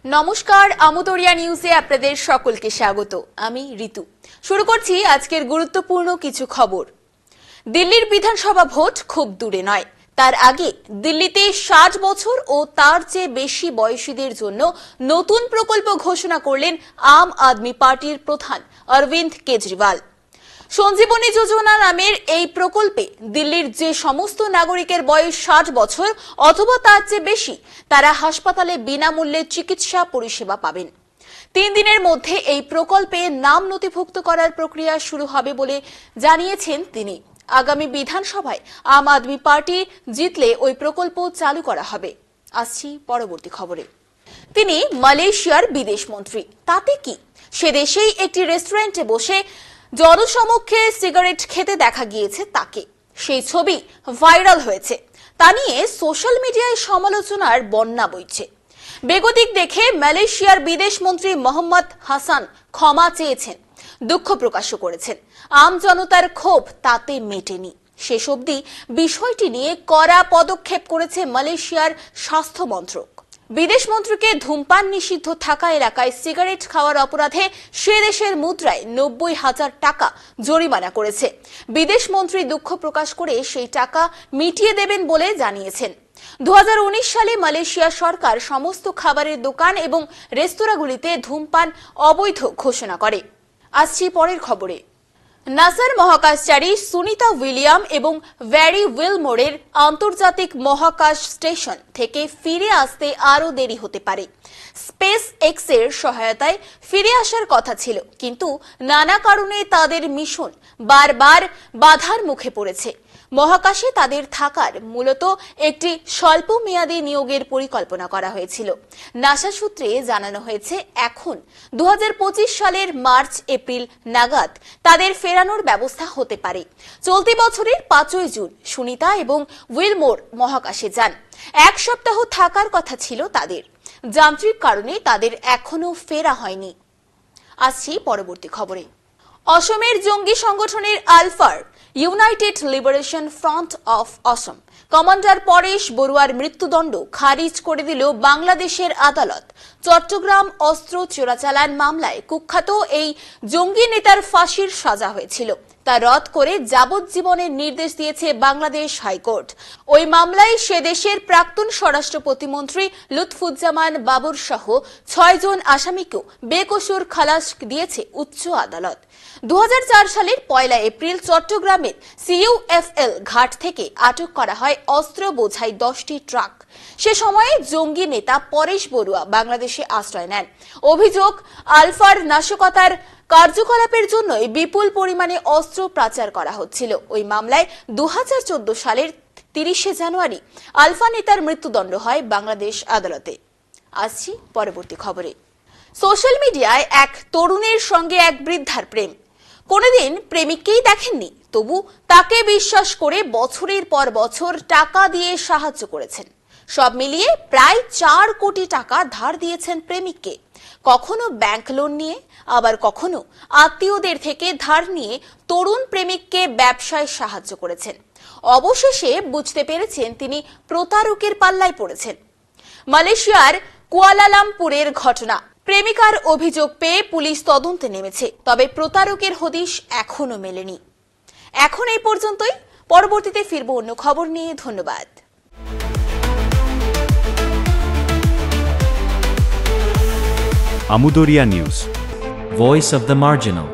নমস্কার, আমুদরিয়া নিউজে আপনাদের সকলকে স্বাগত। আমি ঋতু। শুরু করছি আজকের গুরুত্বপূর্ণ কিছু খবর। দিল্লির বিধানসভা ভোট খুব দূরে নয়, তার আগে দিল্লিতে 60 বছর ও তার চেয়ে বেশি বয়সীদের জন্য নতুন প্রকল্প ঘোষণা করলেন আম আদমি পার্টির প্রধান অরবিন্দ কেজরিওয়াল। সঞ্জীবনী যোজনা নামের এই প্রকল্পে দিল্লির যে সমস্ত নাগরিকের বয়স 60 বছর অথবা তার চেয়ে বেশি তারা হাসপাতালে বিনামূল্যে চিকিৎসা পরিষেবা পাবেন। 3 দিনের মধ্যে এই প্রকল্পে নাম নথিভুক্ত করার প্রক্রিয়া শুরু হবে বলে জানিয়েছেন তিনি। আগামী বিধানসভায় আম আদমি পার্টি জিতলে ওই প্রকল্প চালু করা হবে। আসছি পরবর্তী খবরে। তিনি মালয়েশিয়ার বিদেশ মন্ত্রী, তাতে কি? সে দেশেই একটি রেস্টুরেন্টে বসে জনসমক্ষে সিগারেট খেতে দেখা গিয়েছে তাকে। সেই ছবি ভাইরাল হয়েছে, তা নিয়ে সোশ্যাল মিডিয়ায় সমালোচনার বন্যা বইছে। বেগতিক দেখে মালয়েশিয়ার বিদেশ মন্ত্রী মোহাম্মদ হাসান ক্ষমা চেয়েছেন, দুঃখ প্রকাশও করেছেন। আম জনতার ক্ষোভ তাতে মেটেনি। শেষ অবধি বিষয়টি নিয়ে কড়া পদক্ষেপ করেছে মালয়েশিয়ার স্বাস্থ্য মন্ত্রক। বিদেশ মন্ত্রীকে ধূমপান নিষিদ্ধ থাকা এলাকায় সিগারেট খাওয়ার অপরাধে সে দেশের মুদ্রায় 90,000 টাকা জরিমানা করেছে। বিদেশ মন্ত্রী দুঃখ প্রকাশ করে সেই টাকা মিটিয়ে দেবেন বলে জানিয়েছেন। 2019 সালে মালয়েশিয়া সরকার সমস্ত খাবারের দোকান এবং রেস্তোরাঁগুলিতে ধূমপান অবৈধ ঘোষণা করে। আসছি পরের খবরে। নাসার মহাকাশচারী সুনিতা উইলিয়াম এবং ভ্যারি উইলমোরের আন্তর্জাতিক মহাকাশ স্টেশন থেকে ফিরে আসতে আরও দেরি হতে পারে। স্পেস এক্স এর সহায়তায় ফিরে আসার কথা ছিল, কিন্তু নানা কারণে তাদের মিশন বারবার বাধার মুখে পড়েছে। মহাকাশে তাদের থাকার মূলত একটি স্বল্প মেয়াদী নিয়োগের পরিকল্পনা করা হয়েছিল। নাসা সূত্রে জানানো হয়েছে এখন 2025 সালের মার্চ এপ্রিল নাগাদ তাদের ফেরানোর ব্যবস্থা হতে পারে। চলতি বছরের 5 জুন সুনিতা এবং উইলমোর মহাকাশে যান। 1 সপ্তাহ থাকার কথা ছিল তাদের। যান্ত্রিক কারণে তাদের এখনো ফেরা হয়নি। আসছি পরবর্তী খবরে। অসমের জঙ্গি সংগঠনের আলফার United Liberation Front of Asom commander Paresh বড়ুয়ার মৃত্যুদণ্ড খারিজ করে দিল বাংলাদেশের আদালত। চট্টগ্রাম অস্ত্র চোরাচালান মামলায় কুখ্যাত এই জঙ্গি নেতার ফাঁসির সাজা হয়েছিল, তা রদ করে যাবজ্জীবনের নির্দেশ দিয়েছে বাংলাদেশ হাইকোর্ট। ওই মামলায় সে দেশের প্রাক্তন স্বরাষ্ট্র প্রতিমন্ত্রী লুৎফুজ্জামান বাবর সহ 6 জন আসামিকেও বেকসুর খালাস দিয়েছে উচ্চ আদালত। 2004 সালের 1 এপ্রিল চট্টগ্রামের CUFL ঘাট থেকে আটক করা হয় অস্ত্র বোঝাই 10টি ট্রাক। সে সময়ে জঙ্গি নেতা পরেশ বড়ুয়া বাংলাদেশে আশ্রয় নেন। অভিযোগ, আলফার নাশকতার কার্যকলাপের জন্যই বিপুল পরিমাণে অস্ত্র পাচার করা হচ্ছিল। ওই মামলায় 2014 সালের 30 জানুয়ারি আলফা নেতার মৃত্যুদণ্ড হয় বাংলাদেশ আদালতে। আসছি পরবর্তী খবরে। সোশ্যাল মিডিয়ায় এক তরুণের সঙ্গে এক বৃদ্ধার প্রেম। কোনোদিন প্রেমিককেই দেখেননি, তবু তাকে বিশ্বাস করে বছরের পর বছর টাকা দিয়ে সাহায্য করেছেন। সব মিলিয়ে প্রায় 4 কোটি টাকা ধার দিয়েছেন প্রেমিককে। কখনো ব্যাংক লোন নিয়ে, আবার কখনো আত্মীয়দের থেকে ধার নিয়ে তরুণ প্রেমিককে ব্যবসায় সাহায্য করেছেন। অবশেষে বুঝতে পেরেছেন তিনি প্রতারকের পাল্লায় পড়েছেন। মালয়েশিয়ার কুয়ালালামপুরের ঘটনা। প্রেমিকার অভিযোগ পেয়ে পুলিশ তদন্তে নেমেছে, তবে প্রতারকের হদিশ এখনো মেলেনি। এখন এই পর্যন্তই। পরবর্তীতে ফিরব অন্য খবর নিয়ে। ধন্যবাদ। Amudoria News, Voice of the Marginal.